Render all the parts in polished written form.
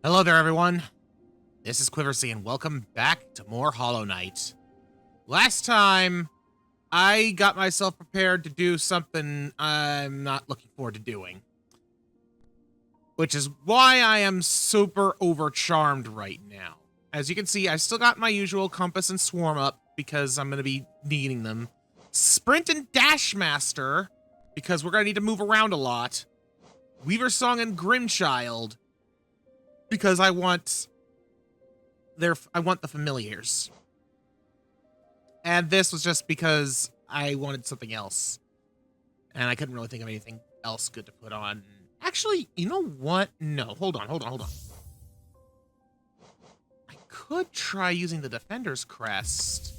Hello there, everyone. This is Quiversee, and welcome back to more Hollow Knight. Last time, I got myself prepared to do something I'm not looking forward to doing. Which is why I am super overcharmed right now. As you can see, I've still got my usual compass and swarm up, because I'm going to be needing them. Sprint and Dash Master, because we're going to need to move around a lot. Weaver Song and Grimchild, because I want the familiars. And this was just because I wanted something else. And I couldn't really think of anything else good to put on. Actually, you know what? No, hold on. I could try using the Defender's Crest.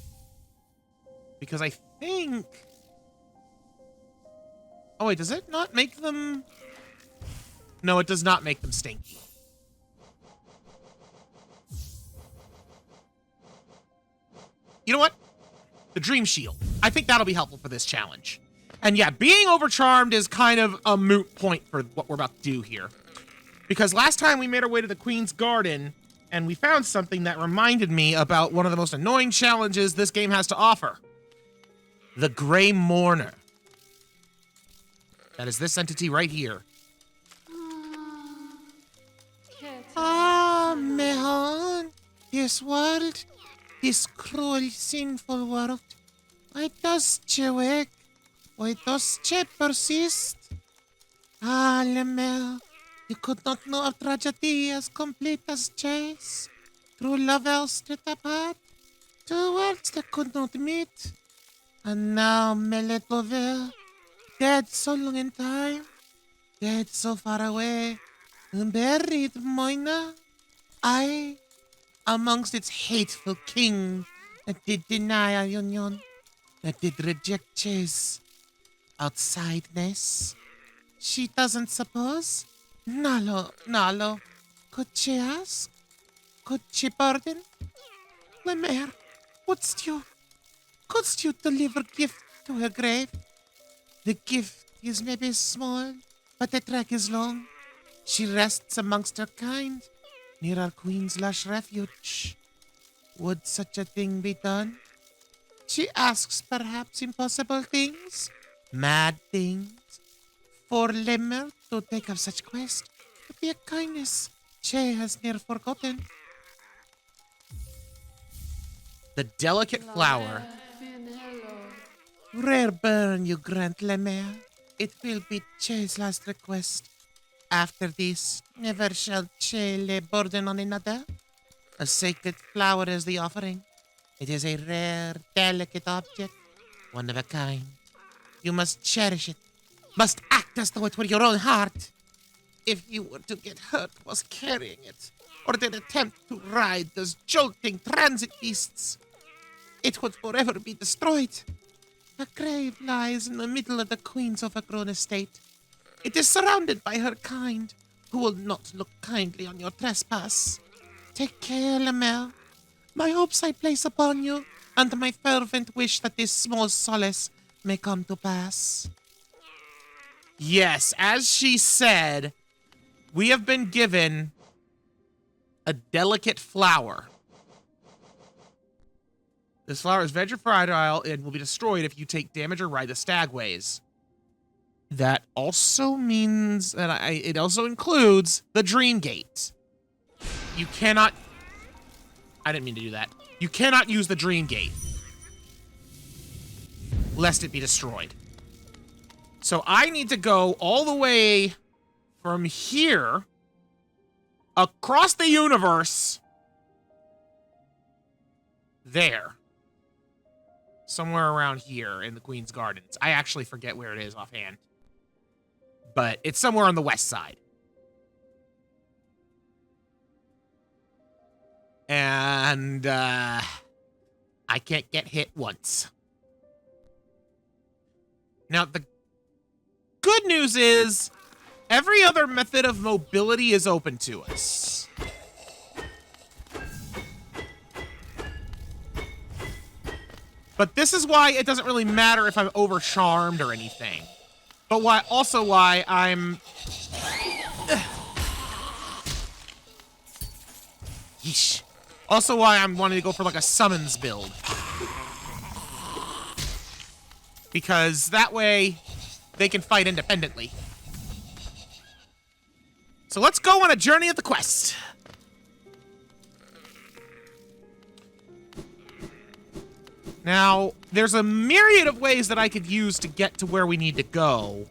Because I think... Oh wait, does it not make them... No, it does not make them stinky. You know what? The Dream Shield. I think that'll be helpful for this challenge. And yeah, being overcharmed is kind of a moot point for what we're about to do here. Because last time we made our way to the Queen's Garden, and we found something that reminded me about one of the most annoying challenges this game has to offer. The Grey Mourner. That is this entity right here. Mehon, this world, this cruel, sinful world, why does ye wake? Why does ye persist? Lemel, you could not know of tragedy as complete as chase. True lovers split apart, two worlds that could not meet. And now Meletover, dead so long in time, dead so far away, buried Moina. I, amongst its hateful king that did deny our union, that did reject chase, outsideness. She doesn't suppose? Nalo, could she ask? Could she pardon? Lemaire, couldst you deliver gift to her grave? The gift is maybe small, but the track is long. She rests amongst her kind, near our queen's lush refuge. Would such a thing be done? She asks perhaps impossible things, mad things. For Lemmer to take up such quest would be a kindness she has near forgotten. The delicate flower. Rare burn you grant, Lemmer. It will be Che's last request. After this, never shall Che lay burden on another. A sacred flower is the offering. It is a rare, delicate object, one of a kind. You must cherish it, must act as though it were your own heart. If you were to get hurt whilst carrying it, or did attempt to ride those jolting transit beasts, it would forever be destroyed. Her grave lies in the middle of the Queen's overgrown estate. It is surrounded by her kind, who will not look kindly on your trespass. Take care, Lemel. My hopes I place upon you, and my fervent wish that this small solace may come to pass. Yes, as she said, we have been given a delicate flower. This flower is very fragile and will be destroyed if you take damage or ride the stagways. That also means that it also includes the Dream Gate. You cannot... I didn't mean to do that. You cannot use the Dream Gate, lest it be destroyed. So I need to go all the way from here, across the universe, there. Somewhere around here in the Queen's Gardens. I actually forget where it is offhand. But it's somewhere on the west side. And, I can't get hit once. Now, the good news is, every other method of mobility is open to us. But this is why it doesn't really matter if I'm overcharmed or anything. But why I'm Yeesh. Also why I'm wanting to go for like a summons build. Because that way they can fight independently. So let's go on a journey of the quest. Now, there's a myriad of ways that I could use to get to where we need to go.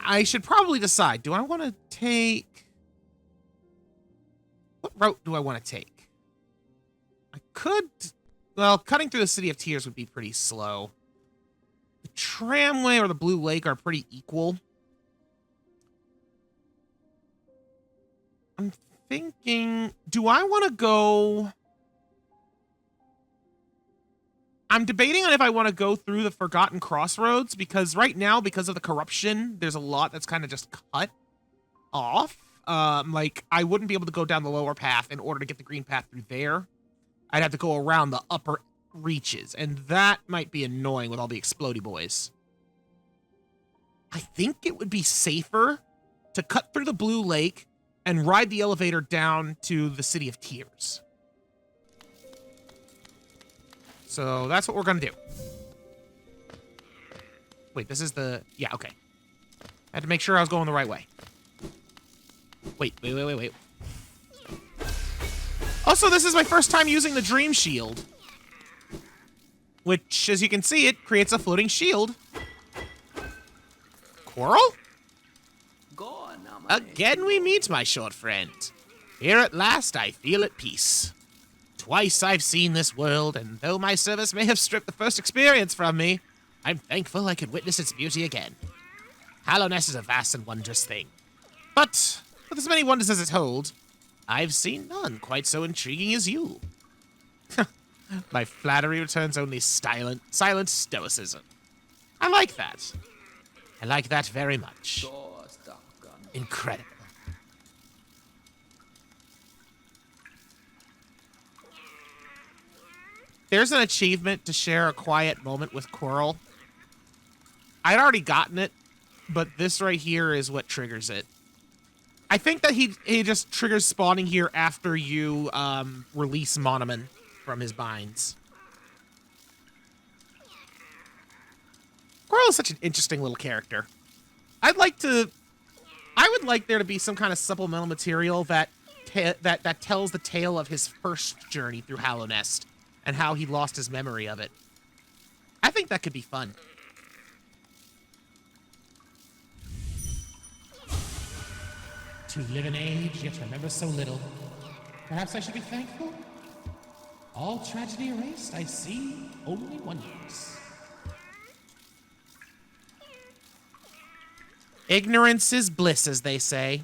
I should probably decide. Do I want to take... What route do I want to take? I could... Well, cutting through the City of Tears would be pretty slow. The tramway or the Blue Lake are pretty equal. I'm thinking... Do I want to go... I'm debating on if I want to go through the Forgotten Crossroads, because right now, because of the corruption, there's a lot that's kind of just cut off. Like, I wouldn't be able to go down the lower path in order to get the green path through there. I'd have to go around the upper reaches, and that might be annoying with all the explodey boys. I think it would be safer to cut through the Blue Lake and ride the elevator down to the City of Tears. So that's what we're gonna do. Wait, this is the... Yeah, okay. I had to make sure I was going the right way. Wait. Also, this is my first time using the Dream Shield. Which, as you can see, it creates a floating shield. Quarrel? Again we meet, my short friend. Here at last I feel at peace. Twice I've seen this world, and though my service may have stripped the first experience from me, I'm thankful I could witness its beauty again. Hallownest is a vast and wondrous thing. But, with as many wonders as it holds, I've seen none quite so intriguing as you. My flattery returns only silent stoicism. I like that. I like that very much. Incredible. There's an achievement to share a quiet moment with Coral. I'd already gotten it, but this right here is what triggers it. I think that he just triggers spawning here after you release Monoman from his binds. Coral is such an interesting little character. I would like there to be some kind of supplemental material that tells the tale of his first journey through Hallownest and how he lost his memory of it. I think that could be fun. To live an age, yet remember so little. Perhaps I should be thankful? All tragedy erased, I see only wonders. Ignorance is bliss, as they say.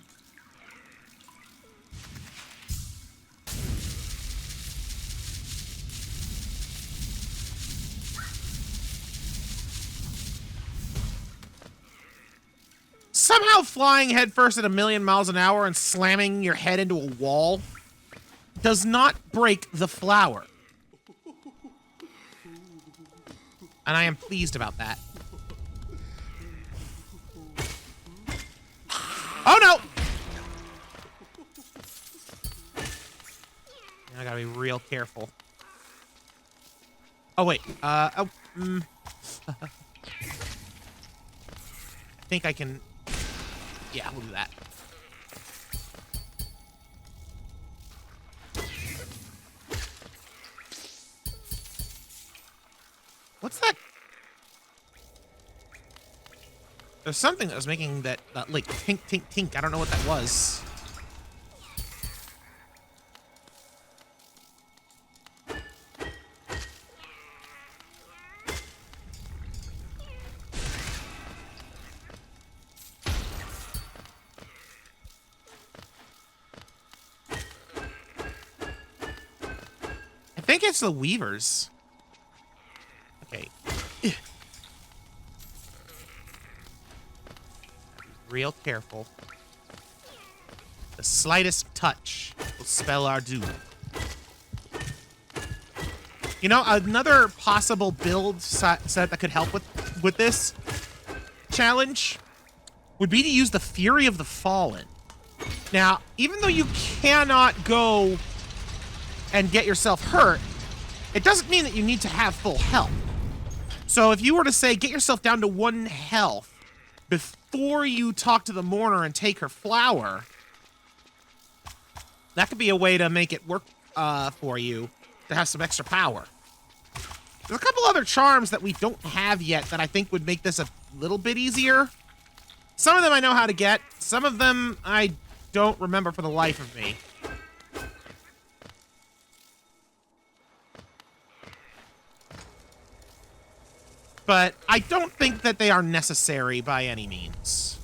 Somehow flying headfirst at 1,000,000 miles an hour and slamming your head into a wall does not break the flower. And I am pleased about that. Oh no! I gotta be real careful. Oh wait, I think I can... Yeah, we'll do that. What's that? There's something that was making that, like, tink, tink, tink. I don't know what that was. I think it's the Weavers. Okay. Real careful. The slightest touch will spell our doom. You know, another possible build set that could help with this challenge would be to use the Fury of the Fallen. Now, even though you cannot go and get yourself hurt, it doesn't mean that you need to have full health. So if you were to say, get yourself down to 1 health before you talk to the mourner and take her flower, that could be a way to make it work for you to have some extra power. There's a couple other charms that we don't have yet that I think would make this a little bit easier. Some of them I know how to get. Some of them I don't remember for the life of me. But I don't think that they are necessary by any means.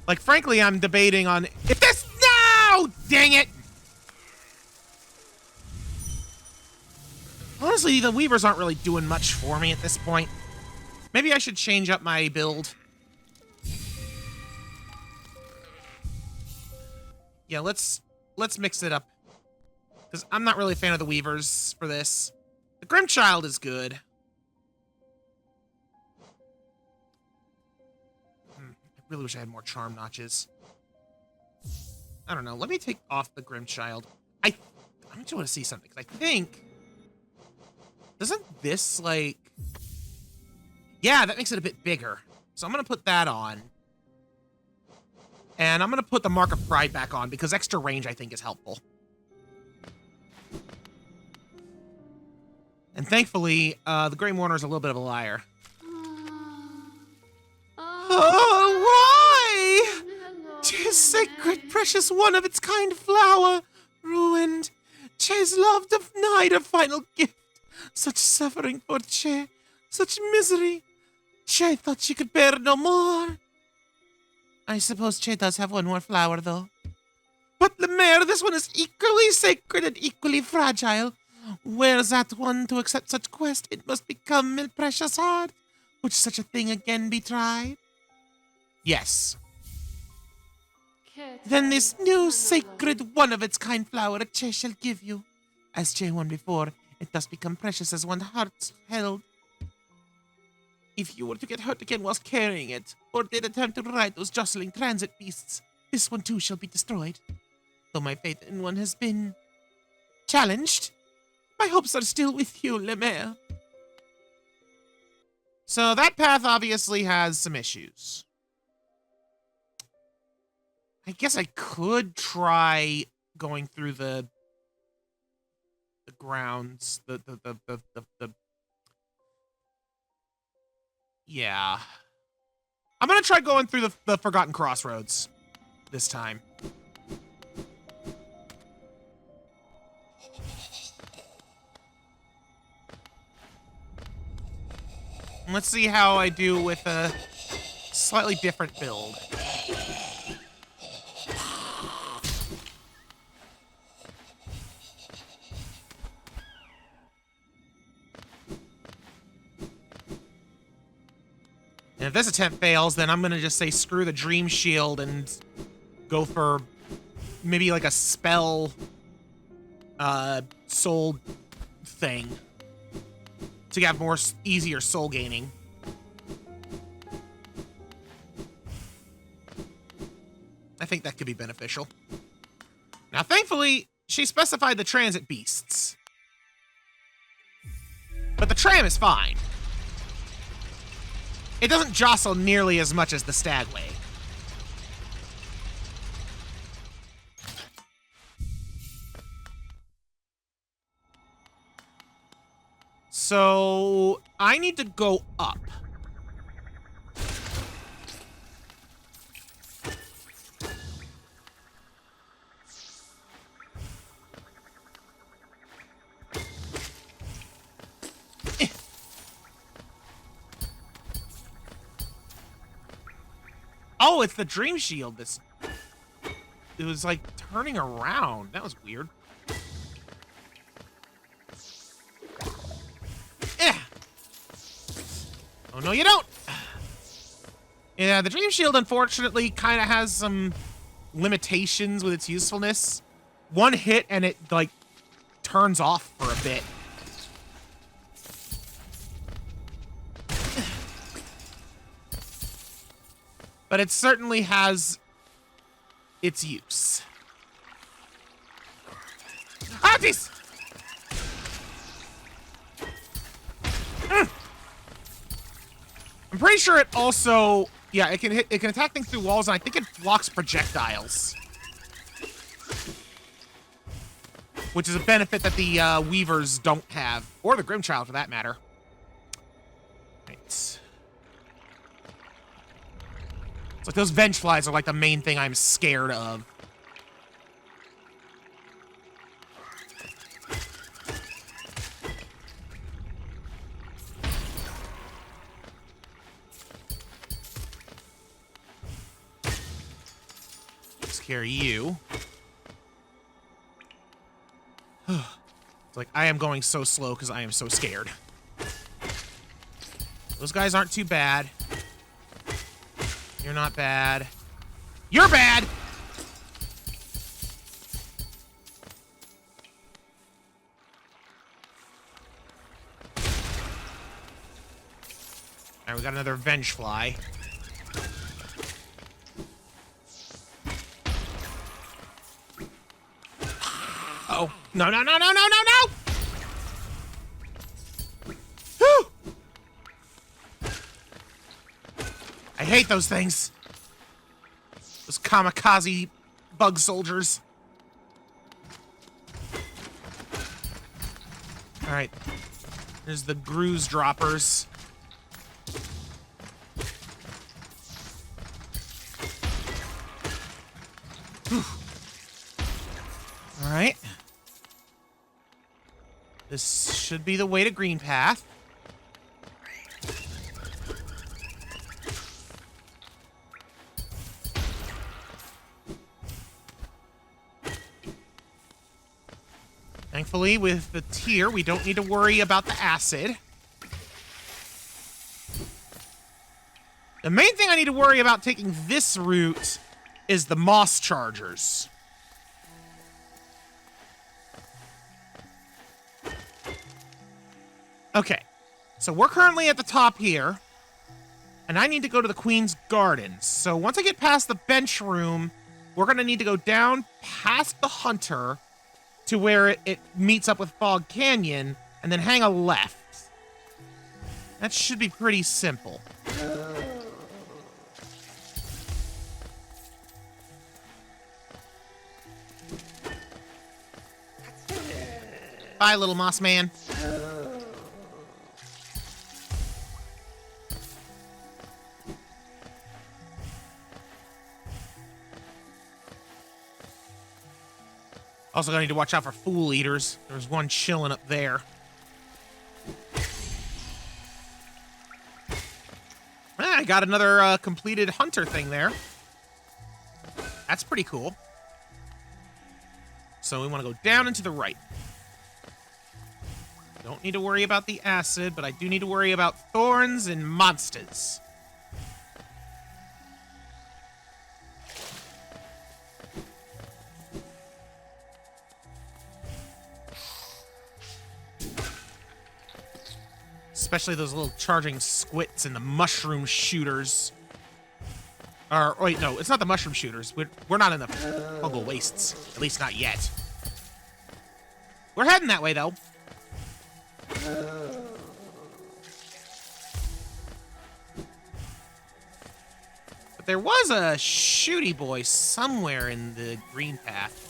Like, frankly, I'm debating on if this... No! Dang it! Honestly, the Weavers aren't really doing much for me at this point. Maybe I should change up my build. Yeah, let's mix it up. Because I'm not really a fan of the Weavers for this. The Grimchild is good. I really wish I had more charm notches. I don't know. Let me take off the Grimchild. I just want to see something. Because I think... Doesn't this, like... Yeah, that makes it a bit bigger. So I'm going to put that on. And I'm going to put the Mark of Pride back on, because extra range, I think, is helpful. And thankfully, the Grey Mourner is a little bit of a liar. Oh, why? 'Tis sacred, precious, one of its kind flower, ruined. 'Tis loved of night, a final gift. Such suffering for Che, such misery. Che thought she could bear no more. I suppose Che does have one more flower, though. But, Lemaire, this one is equally sacred and equally fragile. Where's that one to accept such quest? It must become a precious heart. Would such a thing again be tried? Yes. Then this new sacred one-of-its-kind flower Che shall give you. As Che won before, it does become precious as one's heart held. If you were to get hurt again whilst carrying it, or did attempt to ride those jostling transit beasts, this one too shall be destroyed. Though my faith in one has been... challenged, my hopes are still with you, Lemaire. So that path obviously has some issues. I guess I could try going through the grounds, yeah. I'm gonna try going through the Forgotten Crossroads this time. Let's see how I do with a slightly different build. And if this attempt fails, then I'm going to just say screw the Dream Shield and go for maybe like a spell soul thing to have more easier soul gaining. I think that could be beneficial. Now, thankfully, she specified the transit beasts. But the tram is fine. It doesn't jostle nearly as much as the Stagway. So, I need to go up. Oh, it's the Dream Shield. It was like turning around. That was weird. Oh, no, you don't. Yeah, the Dream Shield, unfortunately, kind of has some limitations with its usefulness. One hit and it, like, turns off for a bit. But it certainly has its use. Ah, jeez! I'm pretty sure it also, yeah, it can attack things through walls, and I think it blocks projectiles. Which is a benefit that the Weavers don't have, or the Grimchild for that matter. Right. It's like those Vengeflies are like the main thing I'm scared of. Scare you. It's like, I am going so slow because I am so scared. Those guys aren't too bad. You're not bad. You're bad! Alright, we got another Vengefly. Oh. No, no, no, no, no, no, no! Whew! I hate those things. Those kamikaze bug soldiers. Alright. There's the Gruze droppers. Alright. This should be the way to Green Path. Thankfully, with the tier, we don't need to worry about the acid. The main thing I need to worry about taking this route is the moss chargers. Okay, so we're currently at the top here, and I need to go to the Queen's Gardens. So once I get past the bench room, we're going to need to go down past the Hunter to where it meets up with Fog Canyon, and then hang a left. That should be pretty simple. Bye, little moss man. Also gonna need to watch out for fool eaters. There's one chilling up there. Ah, I got another completed hunter thing there. That's pretty cool. So we want to go down and to the right. Don't need to worry about the acid, but I do need to worry about thorns and monsters. Especially those little charging squits and the mushroom shooters. Or, wait, no, it's not the mushroom shooters. We're not in the fungal wastes. At least not yet. We're heading that way, though. But there was a shooty boy somewhere in the green path.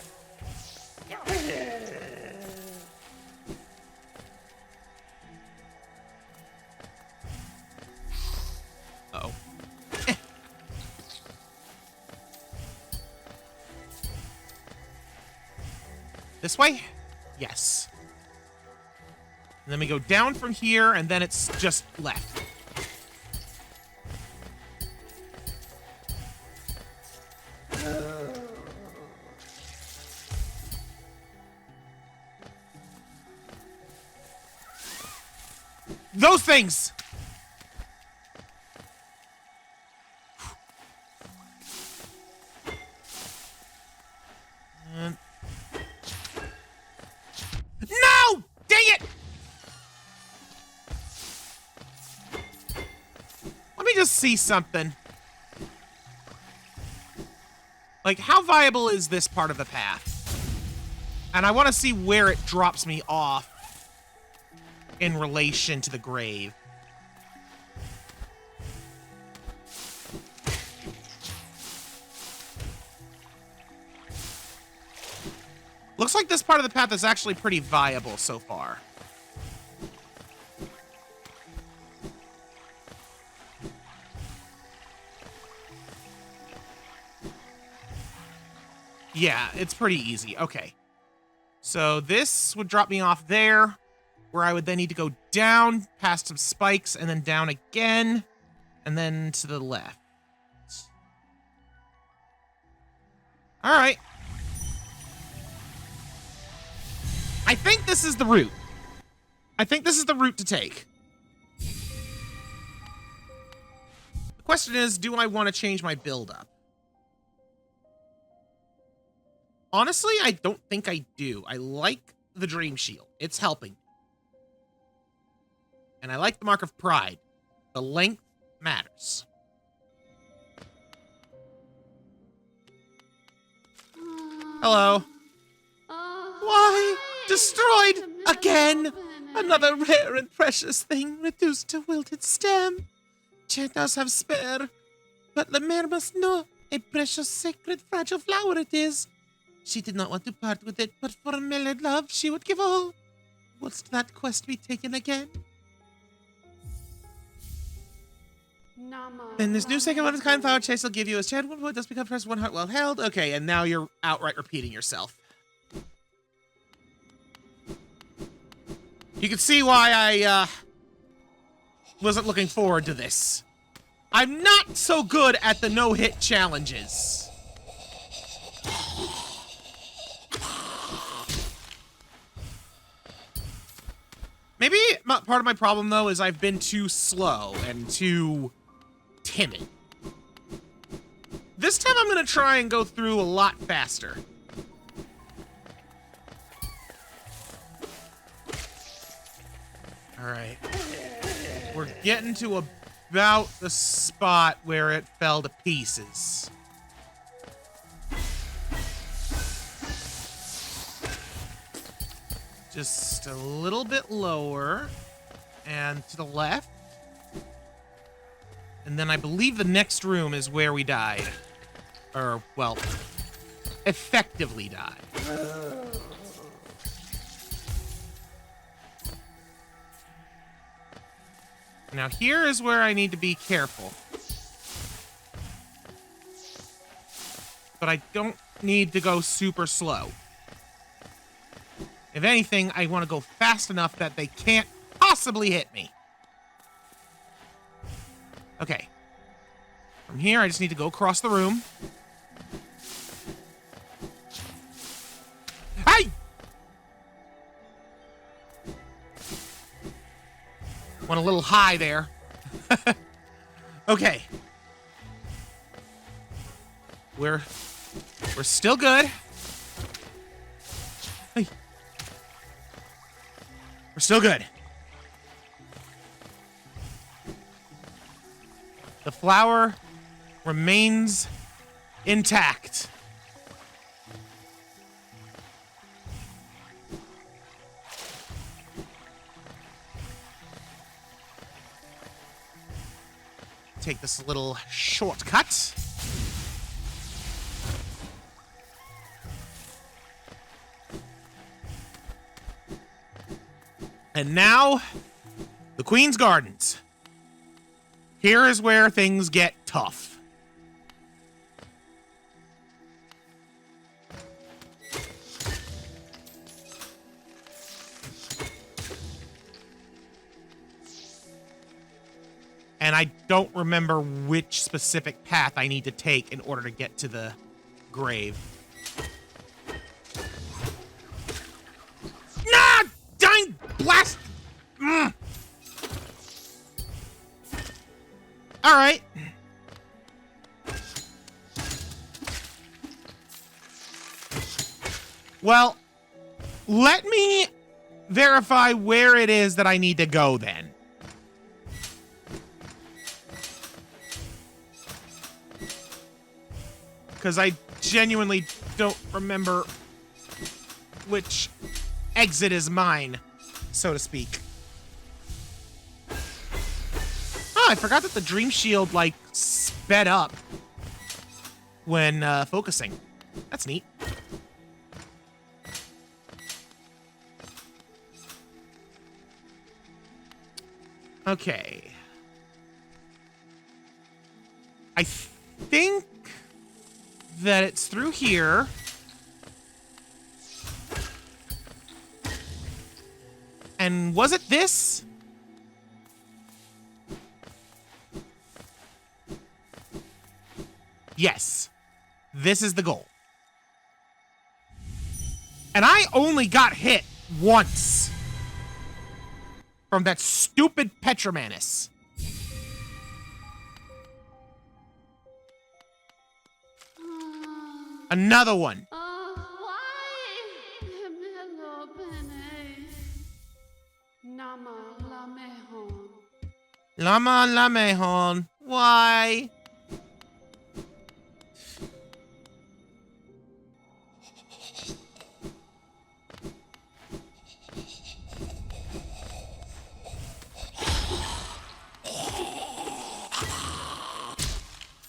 Uh-oh. This way? Yes. And then we go down from here, and then it's just left. Those things! No! Dang it! Let me just see something. Like, how viable is this part of the path? And I want to see where it drops me off in relation to the grave. Looks like this part of the path is actually pretty viable so far. Yeah, it's pretty easy. Okay. So this would drop me off there, where I would then need to go down past some spikes and then down again, and then to the left. All right. I think this is the route. I think this is the route to take. The question is, do I want to change my build-up? Honestly, I don't think I do. I like the Dream Shield. It's helping. And I like the Mark of Pride. The length matters. Hello. Why? Destroyed again! Another rare and precious thing reduced to wilted stem. She does have spare, but the mare must know a precious, sacred, fragile flower it is. She did not want to part with it, but for Melody love she would give all. Wouldst that quest be taken again? Then this new second one of kind flower chase will give you a shared one wood, just become precious, one heart well held. Okay, and now you're outright repeating yourself. You can see why I, wasn't looking forward to this. I'm not so good at the no-hit challenges. Maybe part of my problem, though, is I've been too slow and too timid. This time I'm going to try and go through a lot faster. All right. We're getting to about the spot where it fell to pieces. Just a little bit lower and to the left. And then I believe the next room is where we died. Or, well, effectively died. Now here is where I need to be careful. But I don't need to go super slow. If anything, I want to go fast enough that they can't possibly hit me. Okay. From here, I just need to go across the room. Hey! Went a little high there. Okay. We're still good. Hey. We're still good. The flower remains intact. Take this little shortcut. And now, the Queen's Gardens. Here is where things get tough. And I don't remember which specific path I need to take in order to get to the grave. Nah! Dang blast! All right. Well, let me verify where it is that I need to go then. Because I genuinely don't remember which exit is mine, so to speak. Oh, I forgot that the Dream Shield, like, sped up when focusing. That's neat. Okay. I think that it's through here. And was it this? Yes. This is the goal. And I only got hit once from that stupid Petromanus. Another one. Lama la mehon. Why?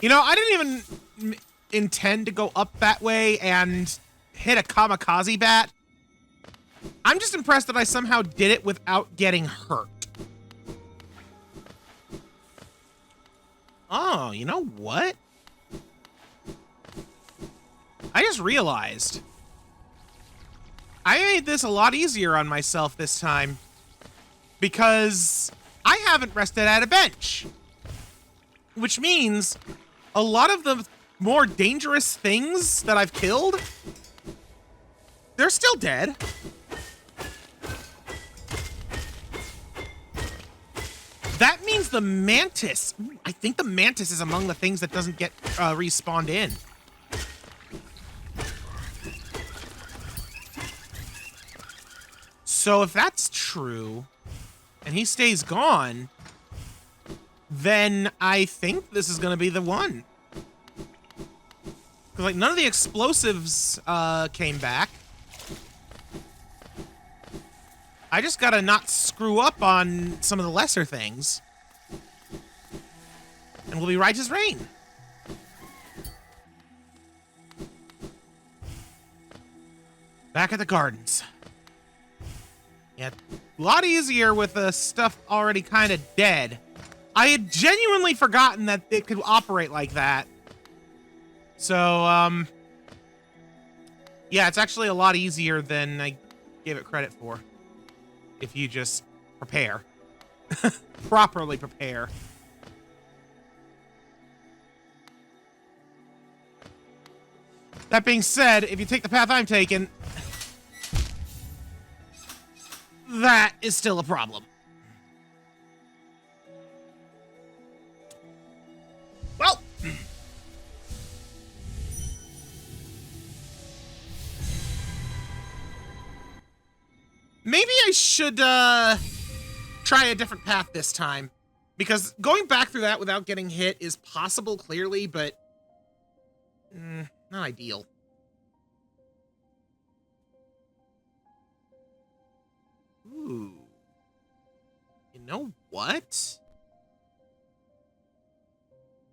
You know, I didn't even intend to go up that way and hit a kamikaze bat. I'm just impressed that I somehow did it without getting hurt. Oh, you know what? I just realized I made this a lot easier on myself this time because I haven't rested at a bench, which means a lot of the more dangerous things that I've killed, they're still dead. That means the mantis. I think the mantis is among the things that doesn't get respawned in. So if that's true, and he stays gone, then I think this is going to be the one. Because, like, none of the explosives came back. I just gotta not screw up on some of the lesser things. And we'll be right as rain. Back at the gardens. Yeah, a lot easier with the stuff already kind of dead. I had genuinely forgotten that it could operate like that. So, yeah, it's actually a lot easier than I gave it credit for. If you just prepare. Properly prepare. That being said, if you take the path I'm taking, that is still a problem. Well, maybe I should try a different path this time, because going back through that without getting hit is possible, clearly, but not ideal. Ooh. You know what?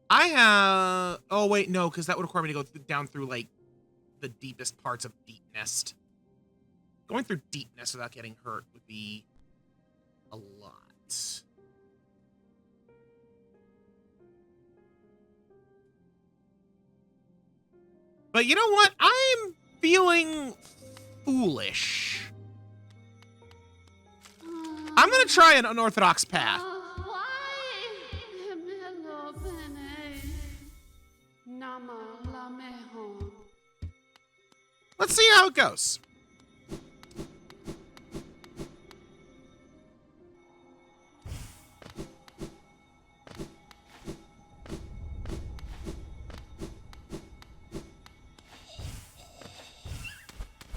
I have... Oh, wait, no, because that would require me to go down through, like, the deepest parts of Deep Nest. Going through Deep Nest without getting hurt would be a lot. But you know what? I'm feeling foolish. I'm gonna try an unorthodox path. Let's see how it goes.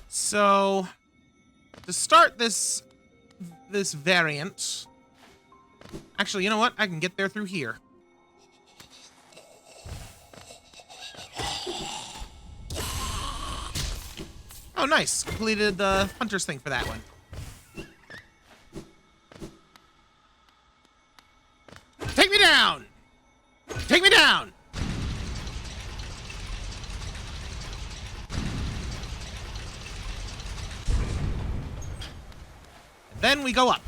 So, to start this variant, actually, you know what? I can get there through here. Oh, nice. Completed the hunter's thing for that one. Take me down! Take me down! And then we go up.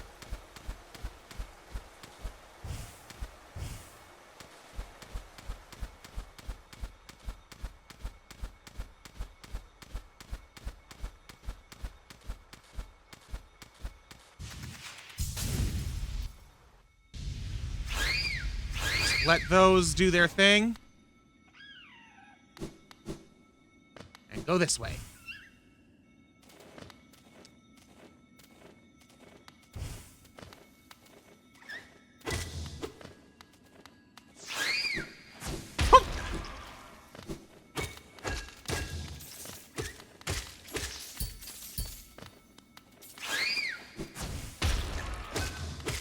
Let those do their thing. And go this way.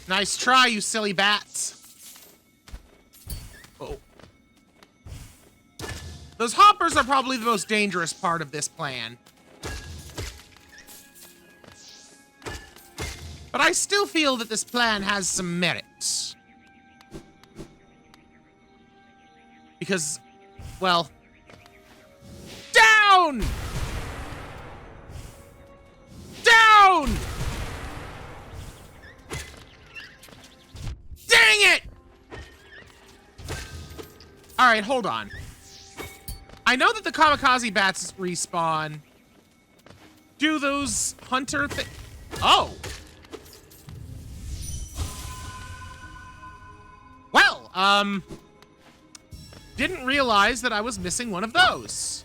Nice try, you silly bats. Oh. Those hoppers are probably the most dangerous part of this plan. But I still feel that this plan has some merit. Because, well... Down! Down! Dang it! Alright, hold on. I know that the kamikaze bats respawn. Do those hunter Oh! Well, didn't realize that I was missing one of those.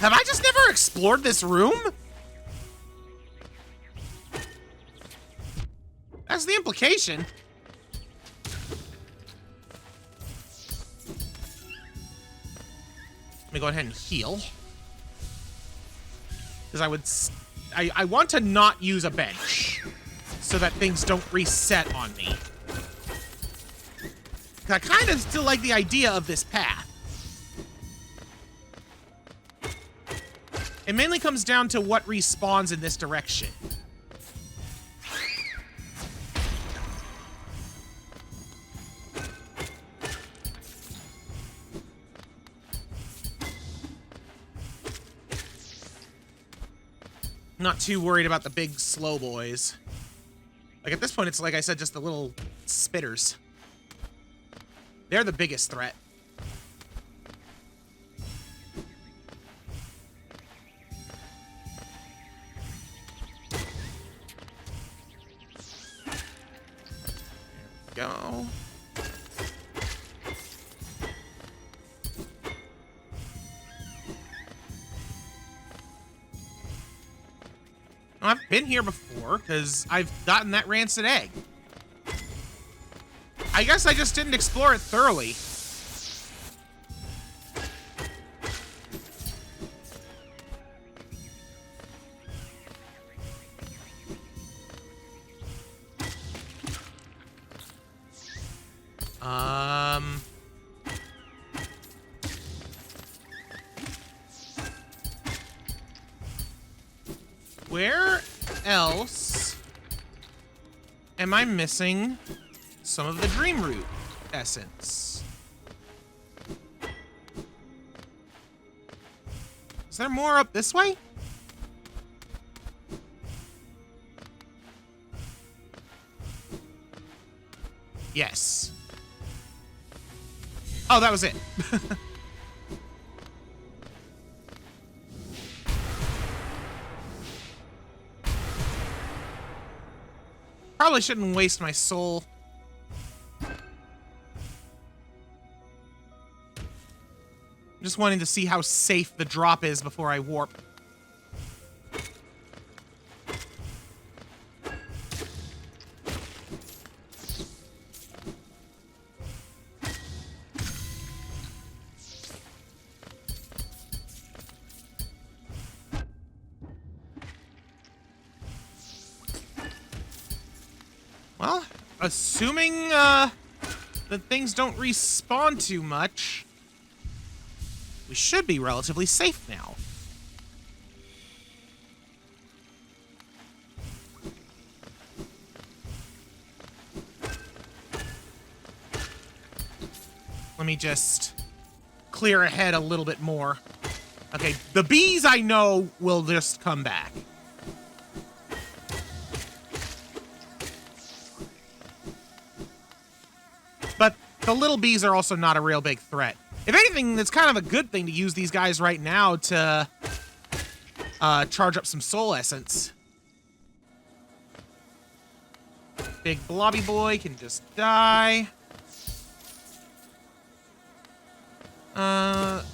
Have I just never explored this room? That's the implication. Let me go ahead and heal. Because I want to not use a bench so that things don't reset on me. I kind of still like the idea of this path. It mainly comes down to what respawns in this direction. Not too worried about the big slow boys. Like at this point, it's like I said, just the little spitters. They're the biggest threat. There we go. I've been here before, because I've gotten that rancid egg. I guess I just didn't explore it thoroughly. Where else am I missing some of the dream root essence? Is there more up this way? Yes. Oh, that was it. Probably shouldn't waste my soul. Just wanting to see how safe the drop is before I warp. Well, assuming that things don't respawn too much, we should be relatively safe now. Let me just clear ahead a little bit more. Okay, the bees I know will just come back. But the little bees are also not a real big threat. If anything, it's kind of a good thing to use these guys right now to charge up some soul essence. Big blobby boy can just die. Gonna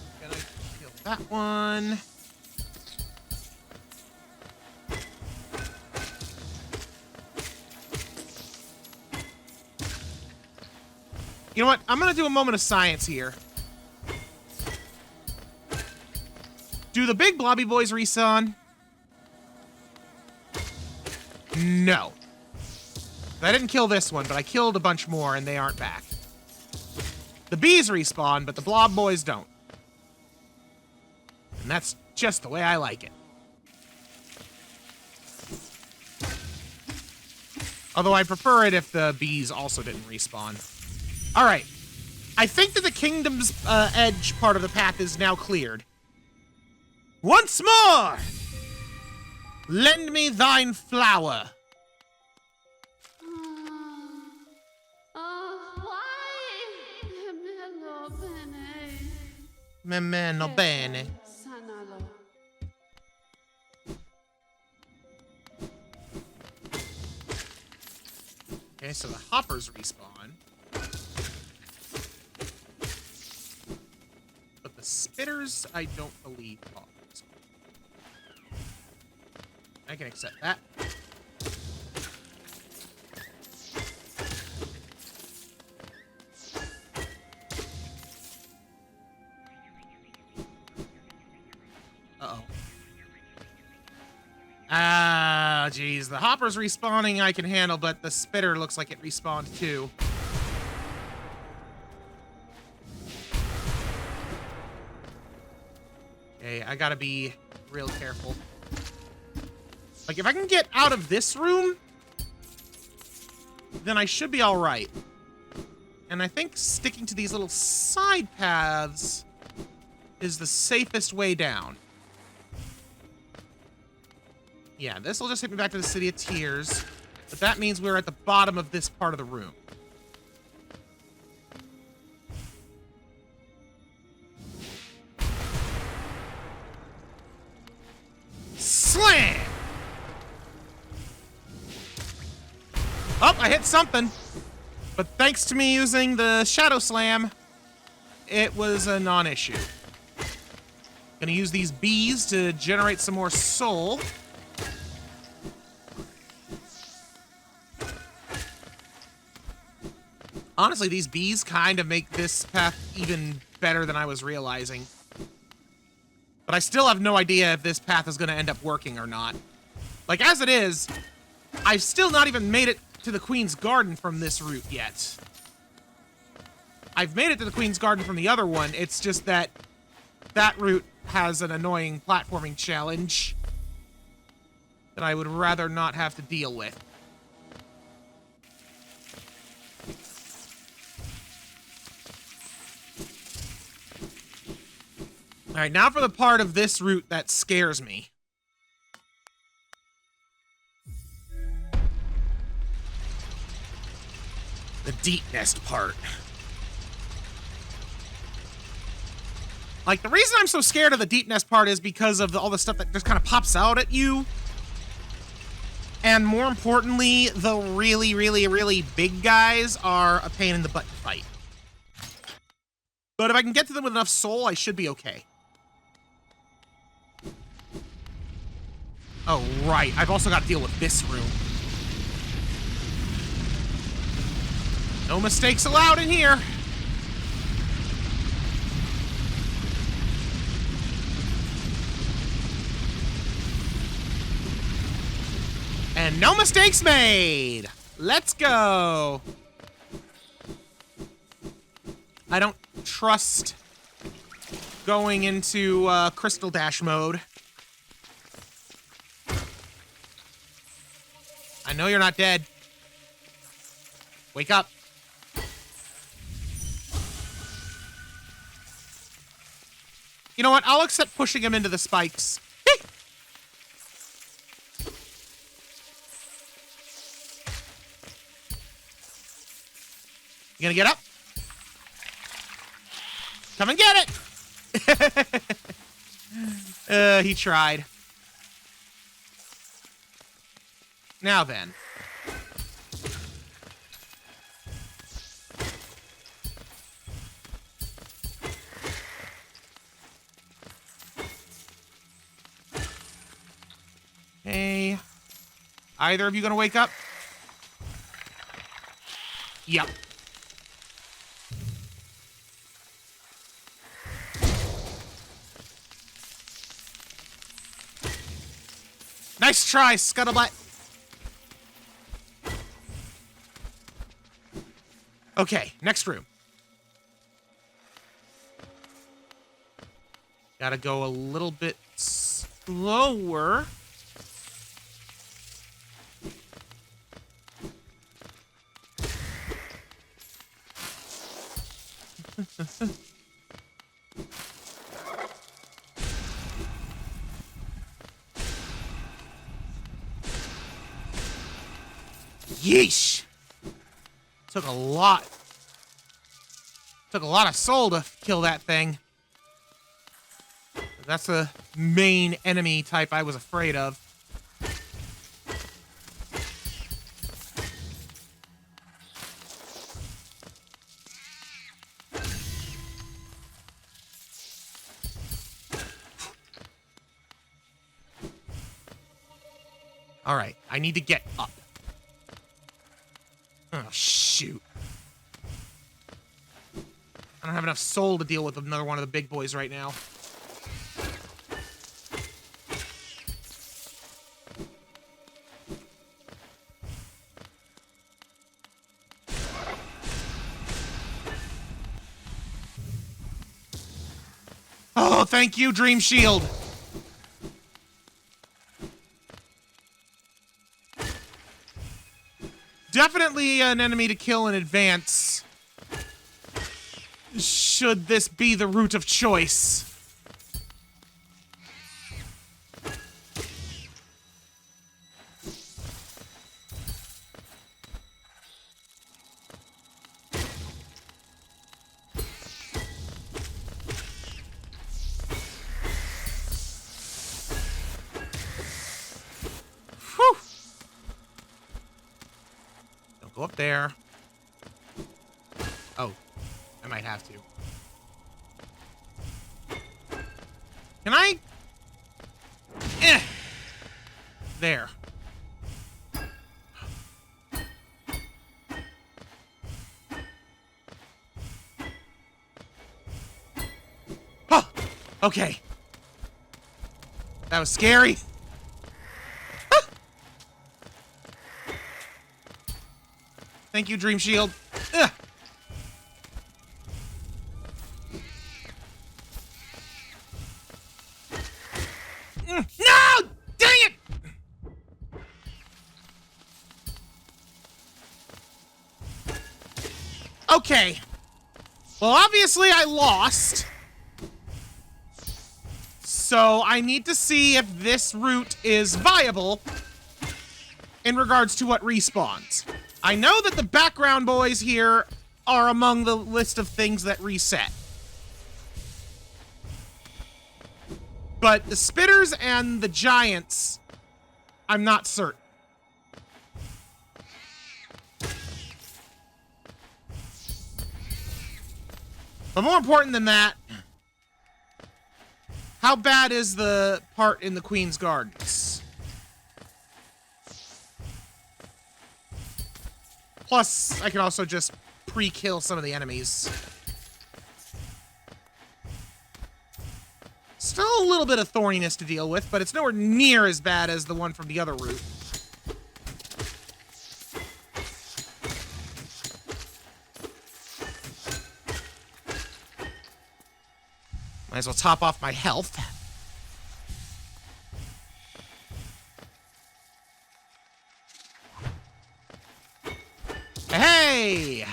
kill that one. You know what? I'm gonna do a moment of science here. Do the big blobby boys respawn? No. I didn't kill this one, but I killed a bunch more and they aren't back. The bees respawn, but the blob boys don't. And that's just the way I like it. Although I prefer it if the bees also didn't respawn. Alright. I think that the Kingdom's Edge part of the path is now cleared. Once more! Lend me thine flower. Meno bene. Okay, so the hoppers respawn. But the spitters, I don't believe are. I can accept that. Uh-oh. Ah, geez. The hopper's respawning I can handle, but the spitter looks like it respawned too. Okay, I gotta be real careful. Like, if I can get out of this room, then I should be alright. And I think sticking to these little side paths is the safest way down. Yeah, this will just hit me back to the City of Tears. But that means we're at the bottom of this part of the room. Slam! Oh, I hit something. But thanks to me using the Shadow Slam, it was a non-issue. Gonna use these bees to generate some more soul. Honestly, these bees kind of make this path even better than I was realizing. But I still have no idea if this path is gonna end up working or not. Like, as it is, I've still not even made it to the Queen's Garden from this route yet. I've made it to the Queen's Garden from the other one, it's just that that route has an annoying platforming challenge that I would rather not have to deal with. Alright, now for the part of this route that scares me. The deep nest part. Like, the reason I'm so scared of the deep nest part is because of all the stuff that just kind of pops out at you. And more importantly, the really, really, really big guys are a pain in the butt to fight. But if I can get to them with enough soul, I should be okay. Oh, right. I've also got to deal with this room. No mistakes allowed in here. And no mistakes made. Let's go. I don't trust going into Crystal Dash mode. I know you're not dead. Wake up. You know what? I'll accept pushing him into the spikes. You gonna get up? Come and get it! He tried. Now then. Hey. Either of you gonna wake up? Yep. Nice try, Scuttlebutt. Okay, next room. Gotta go a little bit slower. Yeesh! Took a lot of soul to kill that thing. That's the main enemy type I was afraid of. All right, I need to get up. Oh, shoot. I don't have enough soul to deal with another one of the big boys right now. Oh, thank you, Dream Shield. Definitely an enemy to kill in advance. Should this be the route of choice? Whew. Don't go up there. Oh, I might have to. Can I? There. Oh, okay. That was scary. Ah! Thank you, Dream Shield. Ugh. No! Dang it! Okay. Well, obviously I lost. So I need to see if this route is viable in regards to what respawns. I know that the background boys here are among the list of things that reset. But the spitters and the giants, I'm not certain. But more important than that, how bad is the part in the Queen's Gardens? Plus, I can also just pre-kill some of the enemies. Still a little bit of thorniness to deal with, but it's nowhere near as bad as the one from the other route. Might as well top off my health. Hey!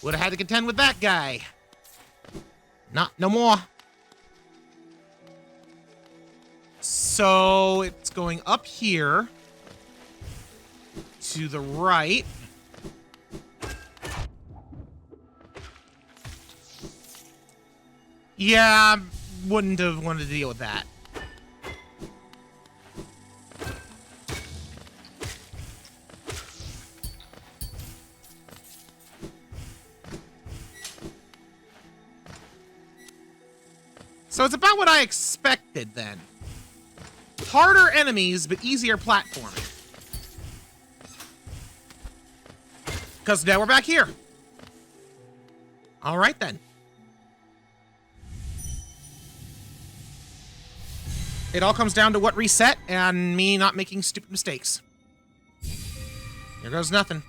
Would have had to contend with that guy. Not no more. So it's going up here to the right. Yeah, wouldn't have wanted to deal with that. So it's about what I expected then. Harder enemies, but easier platforming. Because now we're back here. All right then. It all comes down to what reset and me not making stupid mistakes. Here goes nothing.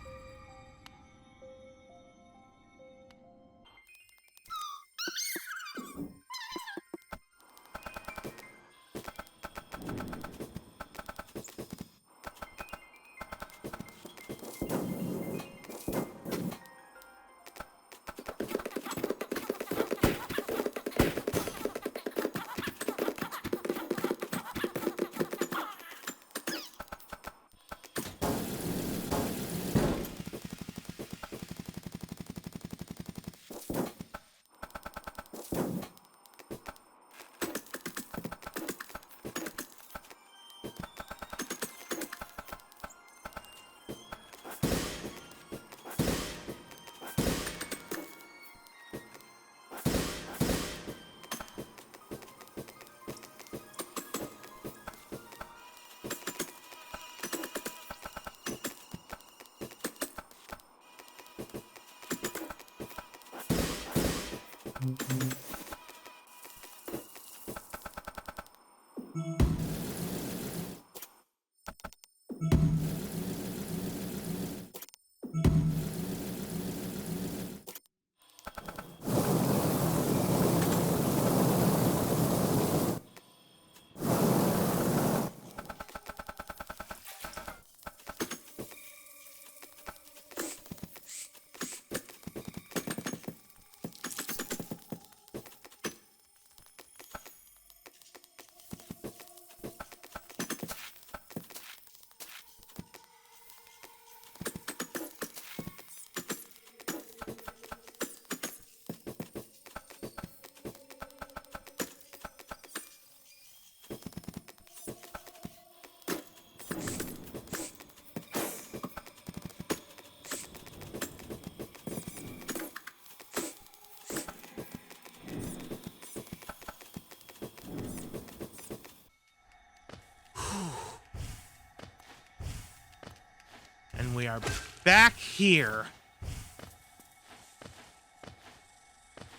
And we are back here.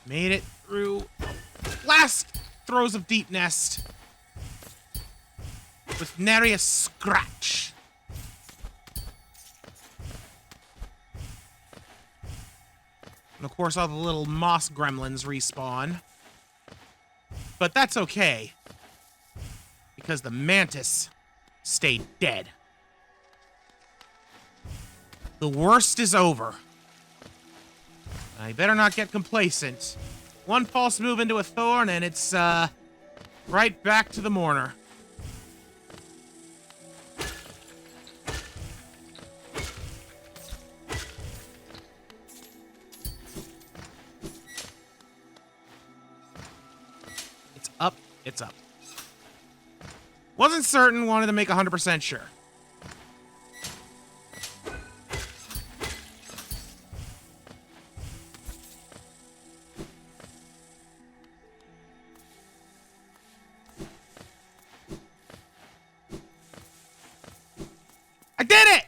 Made it through last throes of Deep Nest with nary a scratch. And of course all the little moss gremlins respawn. But that's okay, because the mantis stayed dead. The worst is over. I better not get complacent. One false move into a thorn and it's, right back to the Mourner. It's up, it's up. Wasn't certain, wanted to make 100% sure. I did it!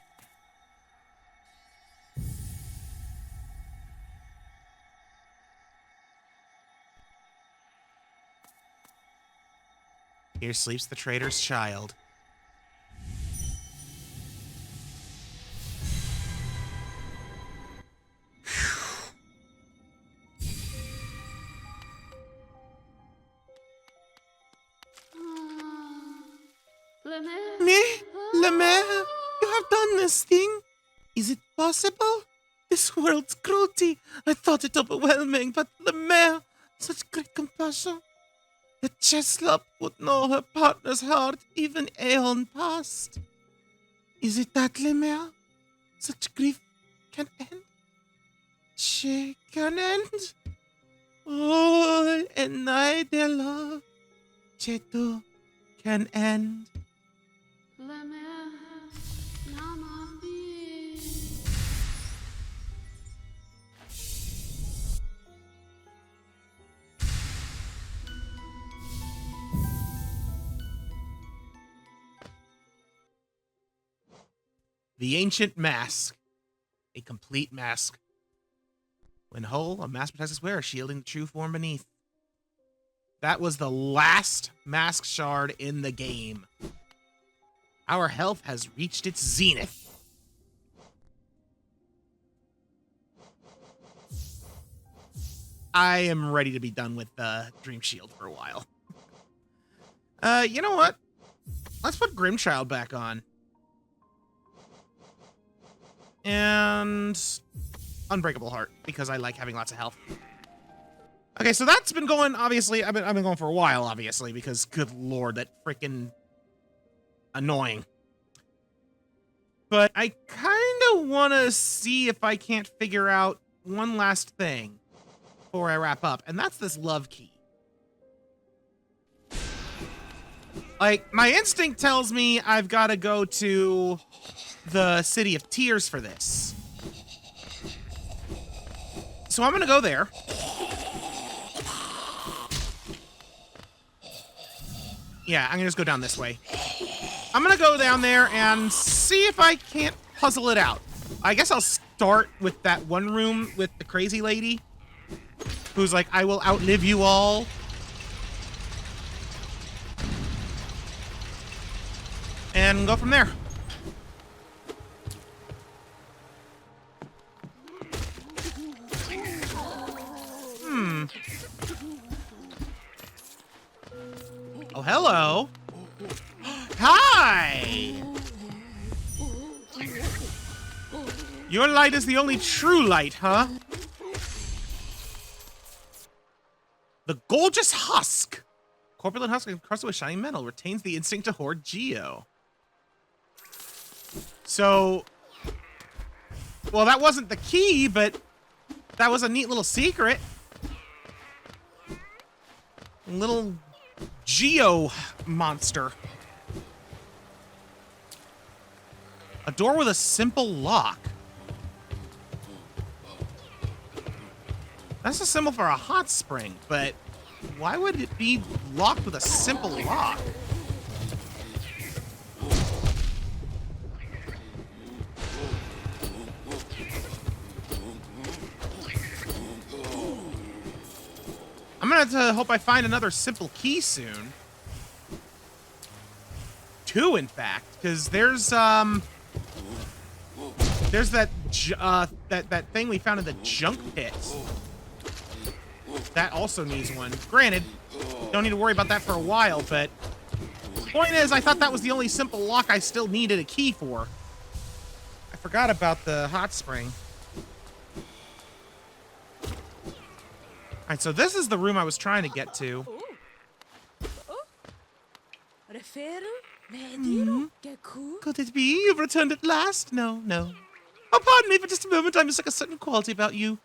Here sleeps the traitor's child. Me? Le Maire? You have done this thing? Is it possible? This world's cruelty. I thought it overwhelming, but Le Maire, such great compassion. The Cheslop would know her partner's heart even aeon past. Is it that, Le Maire? Such grief can end? She can end? Oh, and I, dear love, she too can end. The Ancient Mask. A complete mask. When whole, a mask protects its wearer, shielding the true form beneath. That was the last mask shard in the game. Our health has reached its zenith. I am ready to be done with Dream Shield for a while. You know what? Let's put Grimchild back on. And Unbreakable Heart, because I like having lots of health. Okay, so that's been going, obviously, I've been going for a while, obviously, because good lord, that freaking annoying. But I kind of want to see if I can't figure out one last thing before I wrap up, and that's this love key. Like, my instinct tells me I've got to go to the City of Tears for this. So I'm gonna go there. Yeah, I'm gonna just go down this way. I'm gonna go down there and see if I can't puzzle it out. I guess I'll start with that one room with the crazy lady who's like, I will outlive you all. And go from there. Oh, hello. Hi! Your light is the only true light, huh? The Gorgeous Husk. Corpulent husk encrusted with shiny metal retains the instinct to hoard geo. So, well, that wasn't the key, but that was a neat little secret. Little geo monster. A door with a simple lock. That's a symbol for a hot spring, but why would it be locked with a simple lock? I'm gonna have to hope I find another simple key soon. Two, in fact, because there's that that thing we found in the junk pit. That also needs one. Granted, don't need to worry about that for a while, but the point is, I thought that was the only simple lock I still needed a key for. I forgot about the hot spring. Alright, so this is the room I was trying to get to. Could it be? You've returned at last? No, no. Oh, pardon me for just a moment. I mistook a certain quality about you.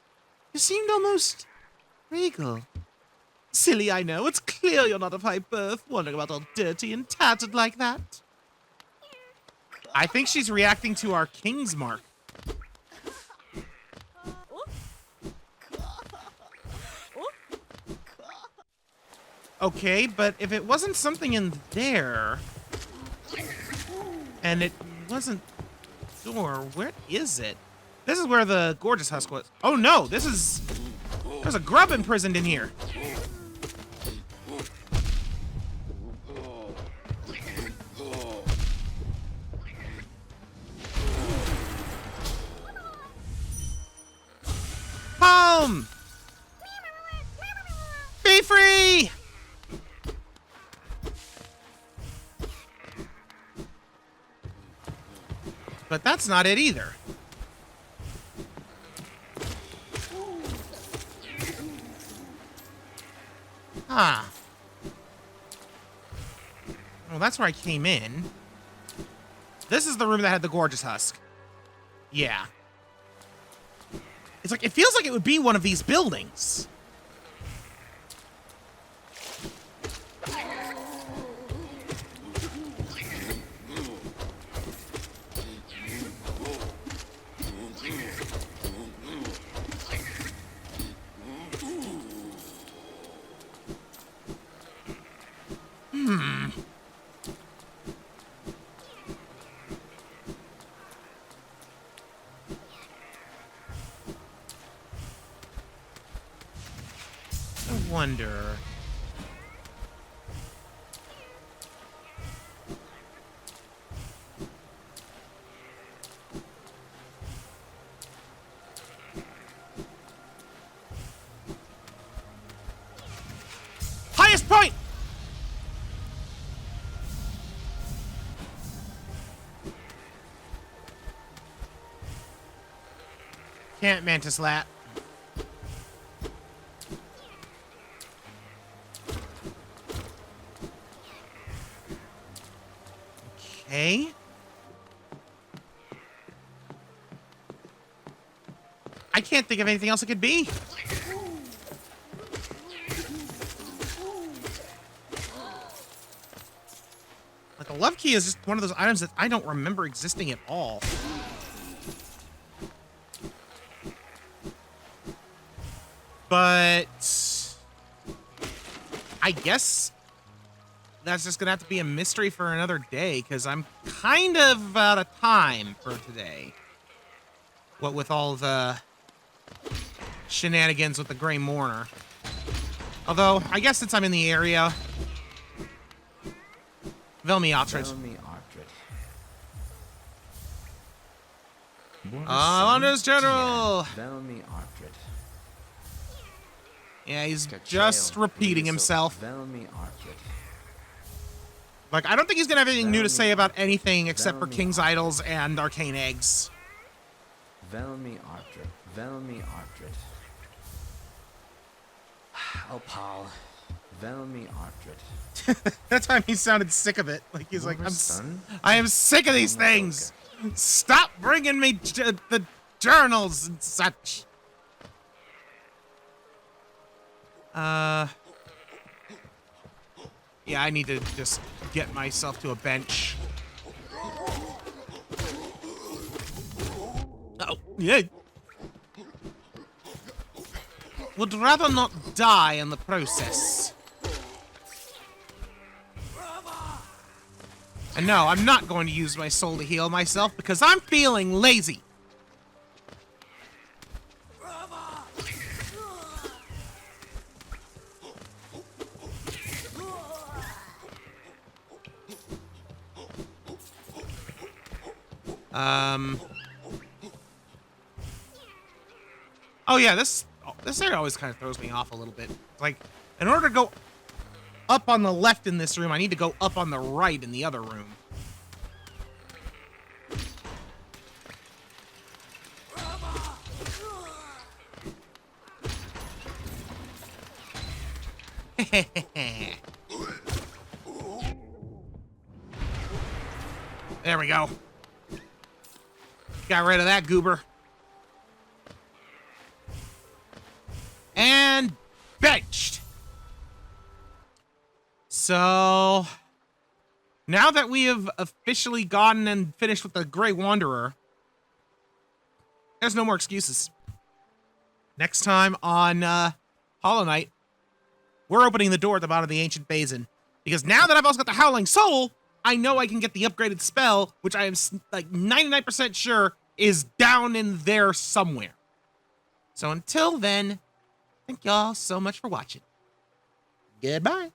You seemed almost regal. Silly, I know. It's clear you're not of high birth, wandering about all dirty and tattered like that. I think she's reacting to our King's Mark. Okay, but if it wasn't something in there, and it wasn't door, where is it? This is where the Gorgeous Husk was. Oh no, this is... There's a grub imprisoned in here. Home! Be free! But that's not it either. Huh. Well, that's where I came in. This is the room that had the gorgeous husk. Yeah. It's like, it feels like it would be one of these buildings. I wonder. Highest point! Can't mantis lap. Okay. I can't think of anything else it could be. Like, the love key is just one of those items that I don't remember existing at all. But I guess that's just gonna have to be a mystery for another day, because I'm kind of out of time for today. What with all the shenanigans with the Grey Mourner. Although, I guess since I'm in the area, Velmi Ottred. London's General! Velmi Ottred. Yeah, he's just repeating himself. Velmi Ottred. Like, I don't think he's gonna have anything new to say about anything except for King's Idols and Arcane Eggs. Velmi Ottred. Velmi Ottred. Oh, Paul. Velmi Ottred. That time he sounded sick of it. Like, he's like, Son? I am sick of these things. Stop bringing me the journals and such. Yeah, I need to just get myself to a bench. Oh, yeah. Would rather not die in the process. And no, I'm not going to use my soul to heal myself because I'm feeling lazy. Oh yeah, this area always kind of throws me off a little bit. Like, in order to go up on the left in this room, I need to go up on the right in the other room. There we go. Got rid of that goober. And benched. So now that we have officially gotten and finished with the Grey Wanderer, there's no more excuses. Next time on Hollow Knight, we're opening the door at the bottom of the Ancient Basin. Because now that I've also got the Howling Soul, I know I can get the upgraded spell, which I am like 99% sure is down in there somewhere. So until then, thank y'all so much for watching. Goodbye.